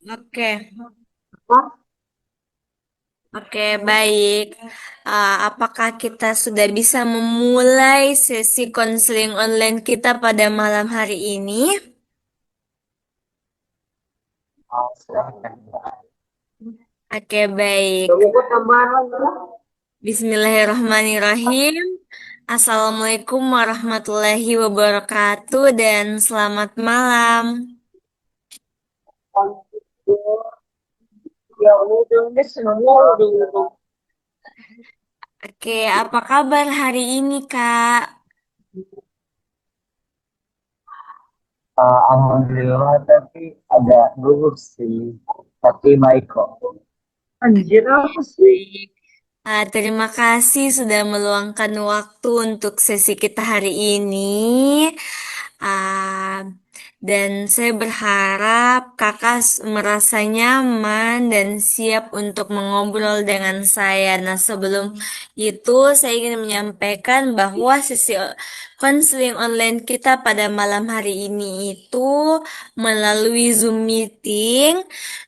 Oke, oke, baik. Apakah kita sudah bisa memulai sesi konseling online kita pada malam hari ini? Silahkan. Oke, baik. Kamu kok tambahan Bismillahirrahmanirrahim. Assalamualaikum warahmatullahi wabarakatuh dan selamat malam. ya udah ini semua udah. Oke, apa kabar hari ini, Kak? Alhamdulillah tapi agak gugup sih. Tapi baik kok. Anjir apa sih? Baik. Terima kasih sudah meluangkan waktu untuk sesi kita hari ini. Ah, dan saya berharap kakak merasa nyaman dan siap untuk mengobrol dengan saya. Nah, sebelum itu saya ingin menyampaikan bahwa sesi konseling online kita pada malam hari ini itu melalui Zoom meeting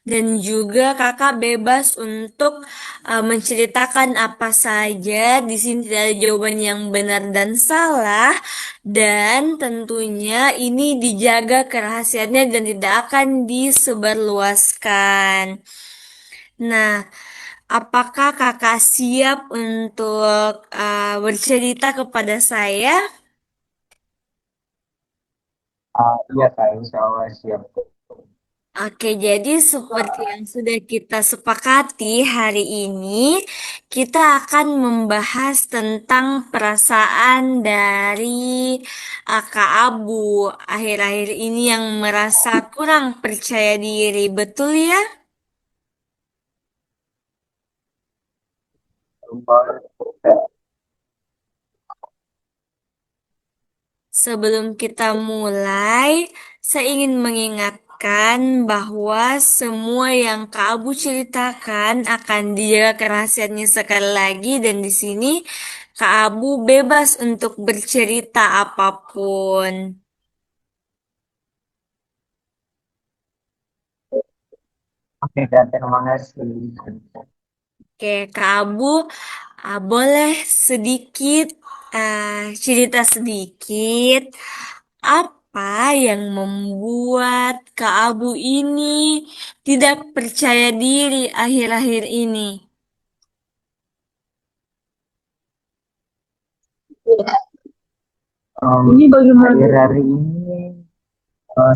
dan juga kakak bebas untuk menceritakan apa saja. Di sini tidak ada jawaban yang benar dan salah, dan tentunya ini dijaga kerahasiaannya dan tidak akan disebarluaskan. Nah, apakah kakak siap untuk bercerita kepada saya? Iya kak, insya Allah siap. Oke, jadi seperti yang sudah kita sepakati hari ini, kita akan membahas tentang perasaan dari Kak Abu akhir-akhir ini yang merasa kurang percaya diri. Betul ya? Sebelum kita mulai, saya ingin mengingatkan bahwa semua yang Kak Abu ceritakan akan dijaga kerahasiaannya sekali lagi, dan di sini Kak Abu bebas untuk bercerita apapun. Oke kak, terima kasih. Oke, Kak Abu, boleh sedikit cerita sedikit apa yang membuat Kak Abu ini tidak percaya diri akhir-akhir ini? Ini bagaimana? Akhir-hari ini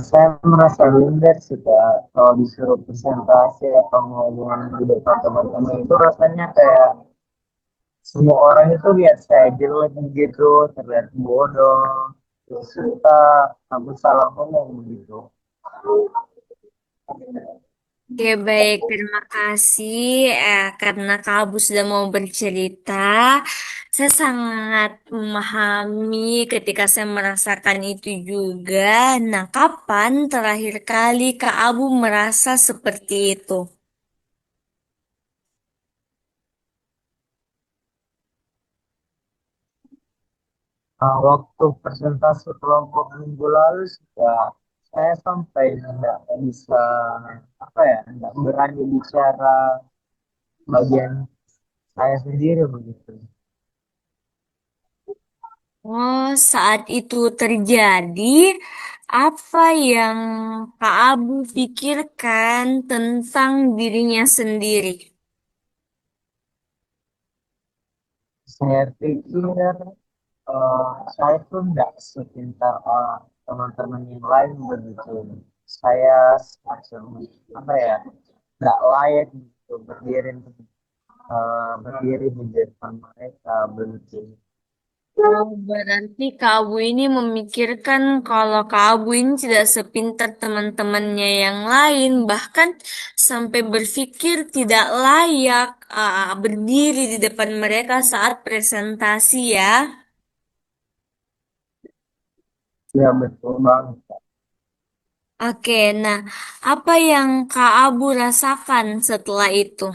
saya merasa minder sih kak. Kalau disuruh presentasi atau ngomong di depan teman-teman itu rasanya kayak semua orang itu lihat saya jelek gitu, terlihat bodoh, terus kita aku salah ngomong gitu. Oke, baik. Terima kasih karena Kak Abu sudah mau bercerita. Saya sangat memahami ketika saya merasakan itu juga. Nah, kapan terakhir kali Kak Abu merasa seperti itu? Waktu presentasi kelompok minggu lalu juga saya sampai tidak bisa apa ya, tidak berani bicara bagian saya sendiri begitu. Oh, saat itu terjadi, apa yang Kak Abu pikirkan tentang dirinya sendiri? Saya pikir saya tuh nggak sepintar teman-teman yang lain begitu. Saya semacam apa ya, nggak layak gitu berdiri di depan mereka begitu. Oh, berarti Kak Abu ini memikirkan kalau Kak Abu ini tidak sepintar teman-temannya yang lain, bahkan sampai berpikir tidak layak berdiri di depan mereka saat presentasi ya. Ya betul banget. Oke, nah apa yang Kak Abu rasakan setelah itu?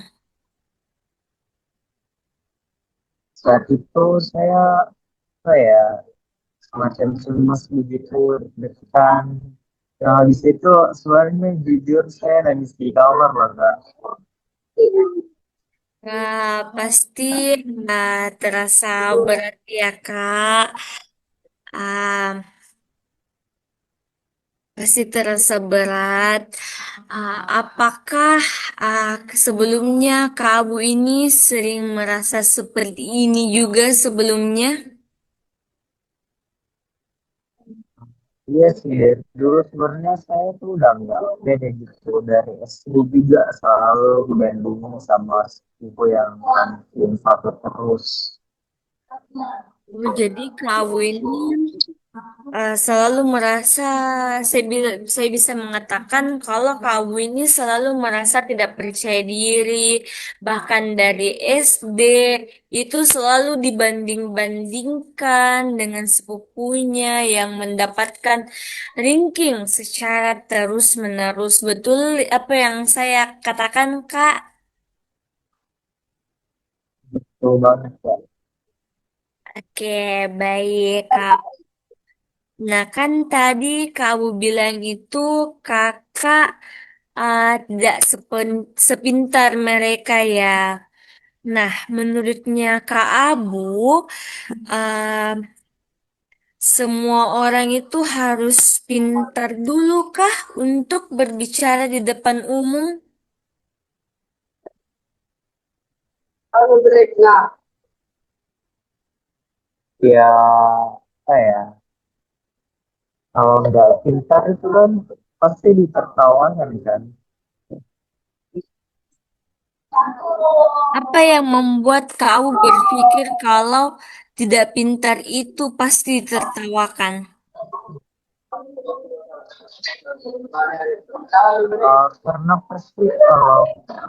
Saat itu saya apa ya, semacam cemas begitu, deg-degan, Nah, habis itu sebenarnya jujur saya nangis di kamar lah, Kak. Pasti terasa berat ya, Kak. Ah, pasti terasa berat. Apakah sebelumnya Kak Abu ini sering merasa seperti ini juga sebelumnya? Iya sih, dulu sebenarnya saya tuh udah nggak beda gitu. Dari SD juga selalu dibandingin sama sepupu yang ranking satu terus. Oh, jadi Kak Abu ini selalu merasa saya bisa mengatakan kalau kamu ini selalu merasa tidak percaya diri, bahkan dari SD itu selalu dibanding-bandingkan dengan sepupunya yang mendapatkan ranking secara terus-menerus. Betul apa yang saya katakan, Kak? Betul banget, Kak. Oke, baik, Kak. Nah, kan tadi kamu bilang itu kakak tidak sepintar mereka ya. Nah, menurutnya Kak Abu, uh, semua orang itu harus pintar dulu kah untuk berbicara di depan umum? Ya, apa ya? Kalau nggak pintar itu kan pasti ditertawakan kan. Apa yang membuat Kak Abu berpikir kalau tidak pintar itu pasti ditertawakan? Karena pasti kalau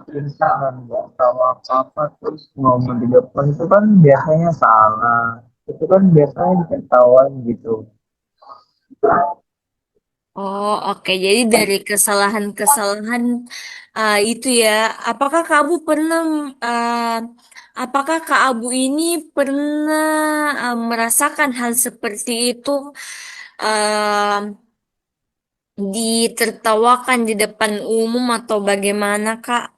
pintar dan nggak tahu apa-apa terus ngomong di depan itu kan biasanya salah. Itu kan biasanya diketahuan gitu. Oh, oke. Jadi dari kesalahan-kesalahan itu ya, apakah Kak Abu pernah, uh, apakah Kak Abu ini pernah merasakan hal seperti itu, uh, ditertawakan di depan umum atau bagaimana, Kak?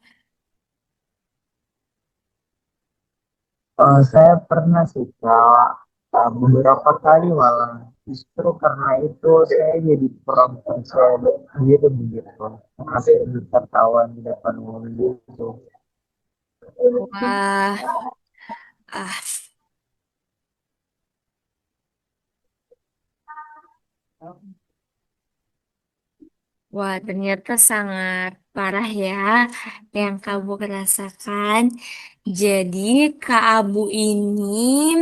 Saya pernah sih Kak, beberapa kali malah justru karena itu saya jadi kurang percaya diri begitu. Masih tertawa di depan umum gitu. Wah, ah, wah, ternyata sangat parah ya yang kamu rasakan. Jadi, Kak Abu ini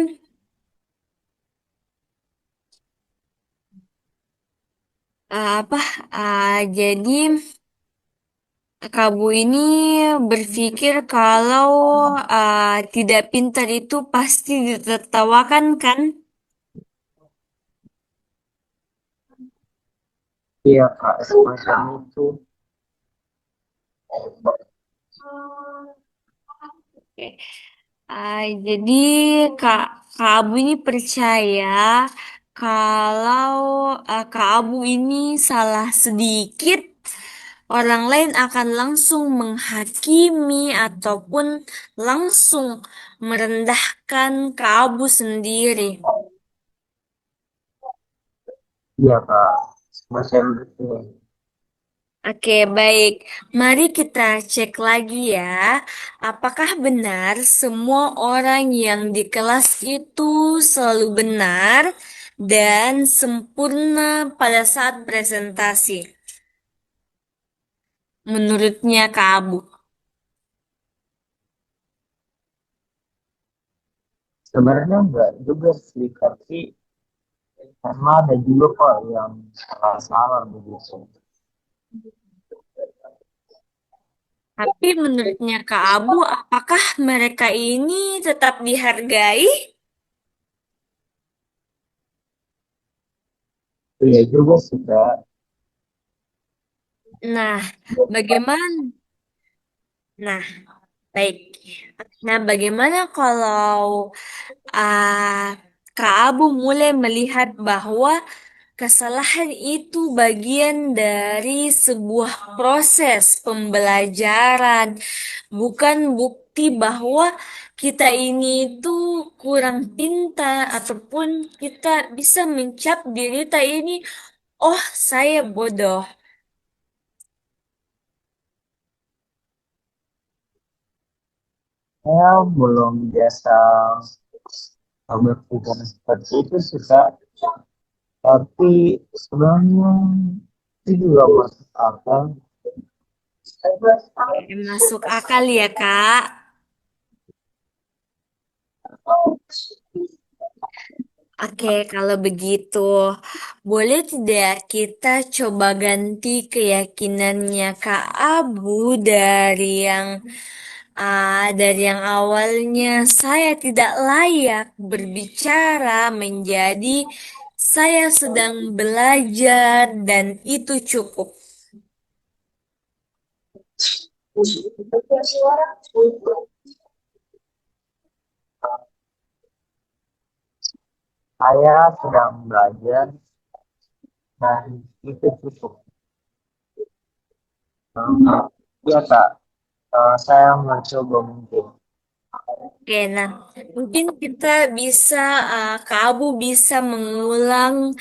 apa? Jadi Kamu ini berpikir kalau tidak pintar itu pasti ditertawakan kan? Iya Kak, semacam itu. Oke. Jadi Kak, Kak Abu ini percaya kalau Kak Abu ini salah sedikit, orang lain akan langsung menghakimi ataupun langsung merendahkan Kak Abu sendiri. Iya Kak, semacam itu. Oke, baik. Mari kita cek lagi ya. Apakah benar semua orang yang di kelas itu selalu benar dan sempurna pada saat presentasi? Menurutnya Kak Abu. Sebenarnya enggak juga sih, tapi karena ada juga kok yang salah-salah begitu. Tapi menurutnya Kak Abu, apakah mereka ini tetap dihargai? Iya juga sih Kak. Nah, bagaimana? Nah, baik. Nah, bagaimana kalau ah, Kak Abu mulai melihat bahwa kesalahan itu bagian dari sebuah proses pembelajaran, bukan bukti bahwa kita ini itu kurang pintar ataupun kita bisa mencap diri kita ini, oh saya bodoh. Saya belum biasa berpikir seperti itu sih Kak. Tapi sebenarnya itu juga masuk akal. Masuk akal ya, Kak. Oke, kalau begitu, boleh tidak kita coba ganti keyakinannya Kak Abu dari yang awalnya saya tidak layak berbicara menjadi saya sedang belajar dan itu cukup. Saya sedang belajar dan itu cukup. Iya Kak, saya mencoba mungkin. Oke, nah mungkin kita bisa, Kak Abu bisa mengulang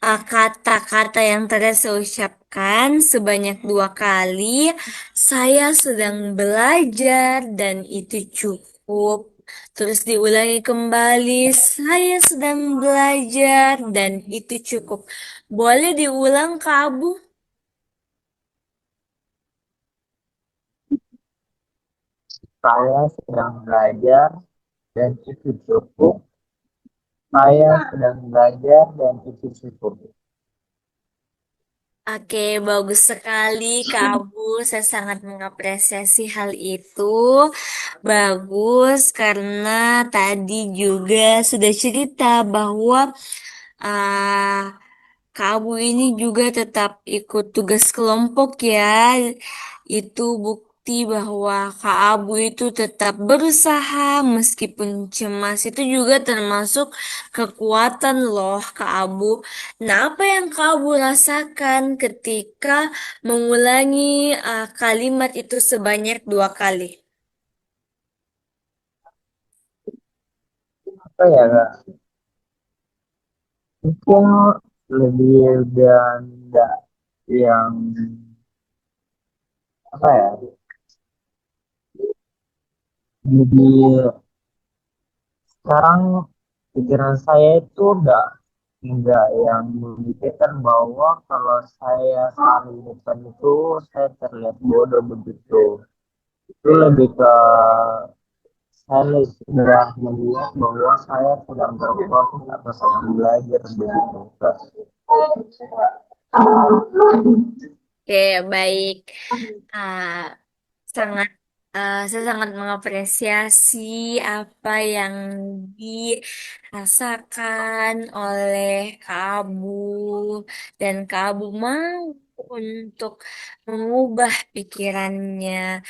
kata-kata yang tadi saya ucapkan sebanyak 2 kali. Saya sedang belajar dan itu cukup. Terus diulangi kembali, saya sedang belajar dan itu cukup. Boleh diulang, Kak Abu? Saya sedang belajar dan itu cukup. Saya sedang belajar dan itu cukup. Oke, bagus sekali, Kak Abu. Saya sangat mengapresiasi hal itu. Bagus, karena tadi juga sudah cerita bahwa ah, Kak Abu ini juga tetap ikut tugas kelompok ya. Itu bukti bahwa Kak Abu itu tetap berusaha meskipun cemas. Itu juga termasuk kekuatan loh Kak Abu. Nah, apa yang Kak Abu rasakan ketika mengulangi kalimat itu sebanyak 2 kali? Apa ya Kak? Mungkin lebih dan enggak yang apa ya? Jadi sekarang pikiran saya itu udah enggak yang memikirkan bahwa kalau saya salah di depan itu saya terlihat bodoh begitu. Itu lebih ke saya sudah melihat bahwa saya sedang berproses atau sedang belajar begitu. Kak. Oke, baik. Ah, sangat saya sangat mengapresiasi apa yang dirasakan oleh Kabu dan Kabu mau untuk mengubah pikirannya.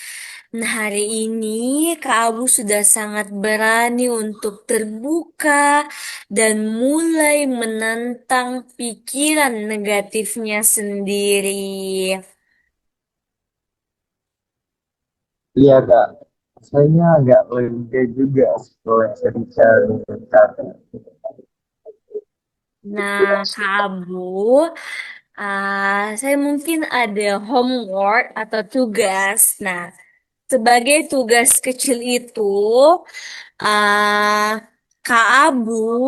Nah, hari ini Kak Abu sudah sangat berani untuk terbuka dan mulai menantang pikiran negatifnya sendiri. Iya kak, saya agak lega juga setelah cerita dengan kakak. Nah, Kak Abu, saya mungkin ada homework atau tugas. Nah, sebagai tugas kecil itu, ah, Kak Abu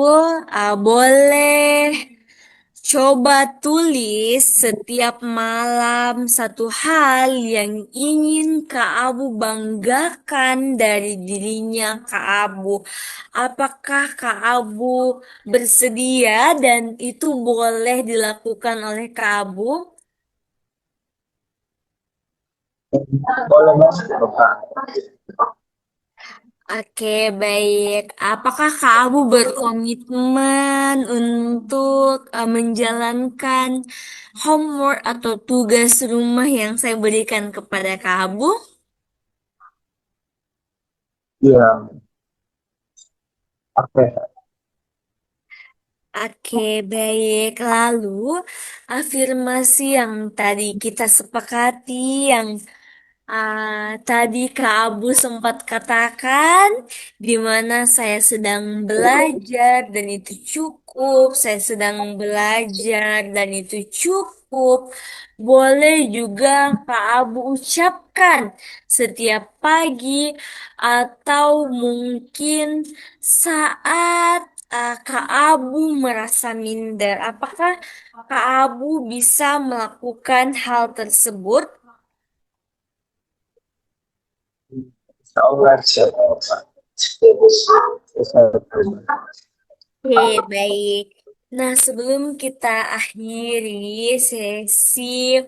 boleh coba tulis setiap malam satu hal yang ingin Kak Abu banggakan dari dirinya Kak Abu. Apakah Kak Abu bersedia dan itu boleh dilakukan oleh Kak Abu? Boleh banget loh, kak. Oke, baik. Apakah Kak Abu berkomitmen untuk menjalankan homework atau tugas rumah yang saya berikan kepada Kak Abu? Iya, oke. Oke, baik. Lalu, afirmasi yang tadi kita sepakati, yang tadi Kak Abu sempat katakan, di mana saya sedang belajar dan itu cukup, saya sedang belajar dan itu cukup. Boleh juga Kak Abu ucapkan setiap pagi atau mungkin saat Kak Abu merasa minder. Apakah Kak Abu bisa melakukan hal tersebut? Insya Allah, insya Allah. Oke, baik. Nah, sebelum kita akhiri sesi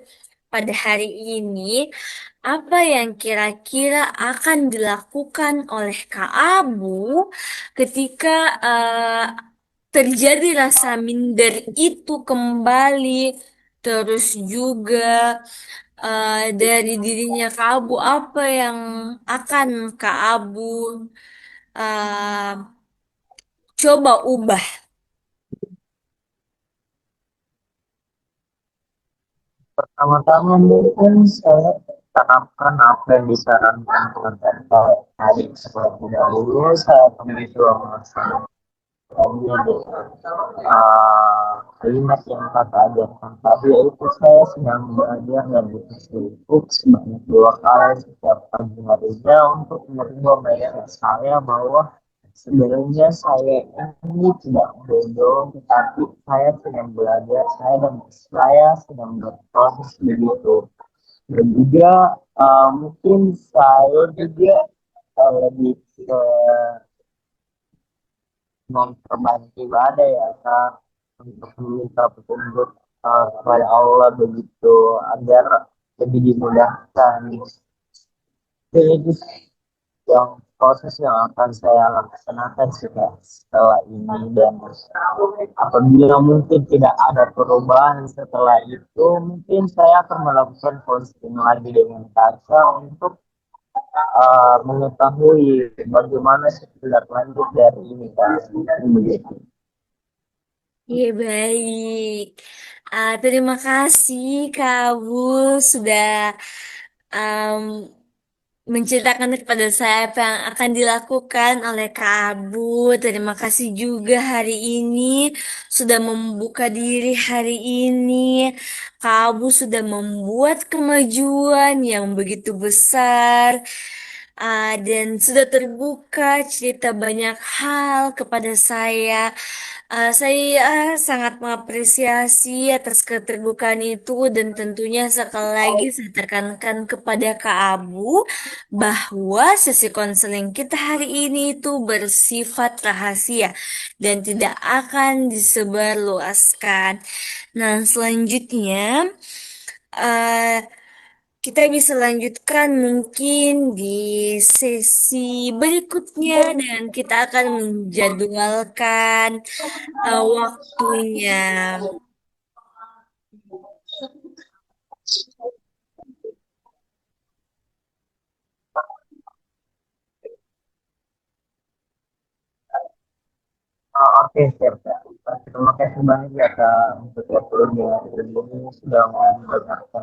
pada hari ini, apa yang kira-kira akan dilakukan oleh Kak Abu ketika terjadi rasa minder itu kembali, terus juga dari dirinya Kak Abu, apa yang akan Kak Abu eh, coba ubah? Pertama-tama mungkin saya tanamkan apa yang disarankan Tuhan tadi seperti dahulu saya mencoba melaksanakan kalimat yang kata ajarkan tadi itu saya sedang belajar dan bersyukur sebanyak 2 kali setiap pagi harinya untuk merubah mindset saya bahwa sebenarnya saya ini tidak bodoh tetapi saya sedang belajar saya sedang berproses begitu dan juga mungkin saya juga lebih ke memperbanyak ibadah ya Kak untuk meminta petunjuk kepada Allah begitu agar lebih dimudahkan. Jadi yang proses yang akan saya laksanakan sudah setelah ini dan apabila mungkin tidak ada perubahan setelah itu mungkin saya akan melakukan posting lagi dengan kaca untuk mengetahui bagaimana setelah lanjut dari ini kan begitu. Iya baik. Terima kasih Kak Bu sudah um, menceritakan kepada saya apa yang akan dilakukan oleh Kak Abu. Terima kasih juga hari ini sudah membuka diri hari ini. Kak Abu sudah membuat kemajuan yang begitu besar. Dan sudah terbuka cerita banyak hal kepada saya. Saya sangat mengapresiasi atas keterbukaan itu dan tentunya sekali lagi saya tekankan kepada Kak Abu bahwa sesi konseling kita hari ini itu bersifat rahasia dan tidak akan disebarluaskan. Nah, selanjutnya eh, kita bisa lanjutkan mungkin di sesi berikutnya dan kita akan menjadwalkan waktunya. Oh, oke, siap, Kak. Terima kasih banyak ya, Kak, untuk waktunya. Ini sudah mendengarkan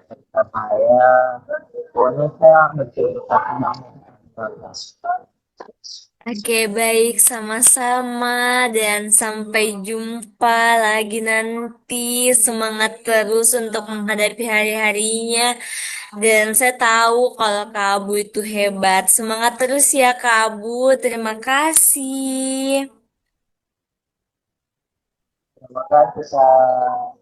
cerita saya. Pokoknya saya berterima kasih banget. Oke, baik, sama-sama dan sampai jumpa lagi nanti. Semangat terus untuk menghadapi hari-harinya. Dan saya tahu kalau Kak Abu itu hebat. Semangat terus ya Kak Abu. Terima kasih. Terima kasih, Kak.